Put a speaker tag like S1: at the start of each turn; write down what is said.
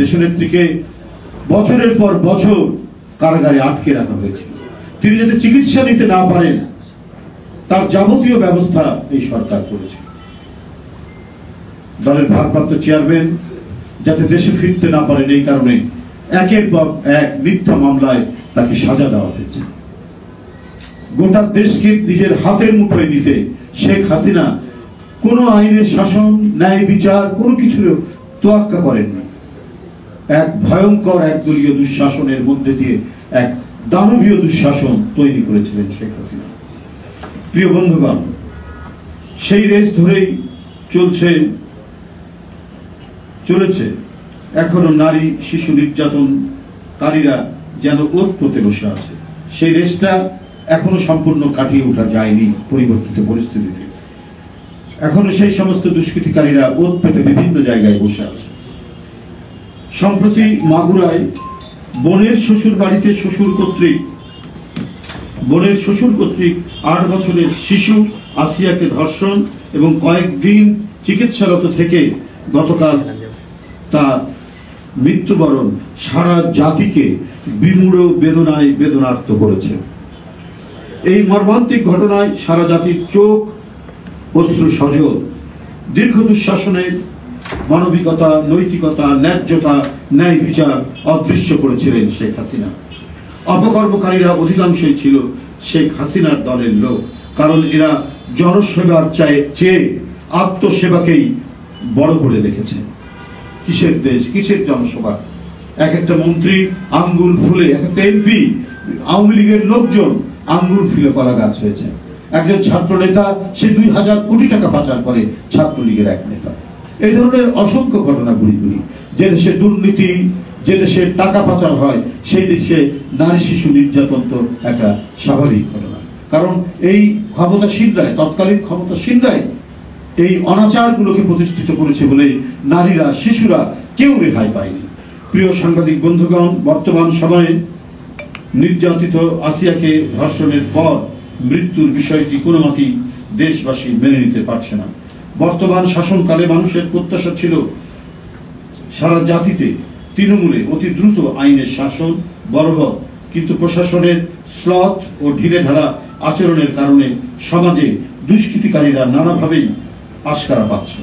S1: দেশনেত্রীকে বছরের পর বছর কারাগারে আটকে রাখা হয়েছিল। তিনি যাতে চিকিৎসা নিতে না পারেন তার যাবতীয় ব্যবস্থা এই সরকার করেছে। দলের ভারপ্রাপ্ত চেয়ারম্যান যাতে দেশে ফিরতে না পারেন এই কারণে একের পর এক মিথ্যা মামলায় তাকে সাজা দেওয়া হয়েছে। গোটা দেশকে নিজের হাতের মুঠোয় নিতে শেখ হাসিনা কোনো আইনের শাসন, ন্যায় বিচার কোনো কিছু তোয়াক্কা করেননি। এক ভয়ঙ্কর একদলীয় দুঃশাসনের মধ্যে দিয়ে এক দানবীয় দুঃশাসন তৈরি করেছিলেন শেখ হাসিনা। প্রিয় বন্ধুগণ, সেই রেস ধরেই চলেছে এখনো নারী শিশু নির্যাতনকারীরা যেন ওত পেতে বসে আছে। সেই রেসটা এখনো সম্পূর্ণ কাটিয়ে ওঠা যায়নি পরিবর্তিত পরিস্থিতিতে। এখনো সেই সমস্ত দুষ্কৃতিকারীরা ওত পেতে বিভিন্ন জায়গায় বসে আছে। সম্প্রতি মাগুরায় বোনের শ্বশুর বাড়িতে শ্বশুর কর্তৃক 8 বছরের শিশু আসিয়াকে ধর্ষণ এবং কয়েকদিন চিকিৎসারত থেকে গতকাল তার মৃত্যুবরণ সারা জাতিকে বিমূঢ় বেদনায় বেদনার্ত করেছে। এই মর্মান্তিক ঘটনায় সারা জাতির চোখ অশ্রু সজল। দীর্ঘ দুঃশাসনের মানবিকতা, নৈতিকতা, ন্যায্যতা, ন্যায় বিচার অদৃশ্য করেছিলেন শেখ হাসিনা। অপকর্মকারীরা অধিকাংশই ছিল শেখ হাসিনার দলের লোক, কারণ এরা জনসেবার চেয়ে আত্মসেবাকেই বড় করে দেখেছে। কিসের দেশ, কিসের জনসভা? এক একটা মন্ত্রী আঙ্গুল ফুলে, এক একটা এমপি, আওয়ামী লীগের লোকজন আঙ্গুল ফুলে কলা গাছ হয়েছে। একজন ছাত্র নেতা সে 2000 কোটি টাকা পাচার করে, ছাত্রলীগের এক নেতা। এই ধরনের অসংখ্য ঘটনা ঘুরি যে দেশে দুর্নীতি, যে দেশে টাকা পাচার হয়, সেই দেশে নারী শিশু নির্যাতন তো একটা স্বাভাবিক ঘটনা। কারণ এই ক্ষমতাসীনরাই, তৎকালীন ক্ষমতাসীনরাই এই অনাচারগুলোকে প্রতিষ্ঠিত করেছে বলে নারীরা, শিশুরা কেউ রেহাই পায়নি। প্রিয় সাংবাদিক বন্ধুগণ, বর্তমান সময়ে নির্যাতিত আসিয়াকে ধর্ষণের পর মৃত্যুর বিষয়টি কোনো মতেই দেশবাসী মেনে নিতে পারছে না। বর্তমান শাসনকালে মানুষের প্রত্যাশা ছিল সারা জাতিতে তৃণমূলে অতি দ্রুত আইনের শাসন বলবৎ, কিন্তু প্রশাসনের শ্লথ ও ঢিলেঢালা আচরণের কারণে সমাজে দুষ্কৃতিকারীরা নানাভাবেই আশকারা পাচ্ছে।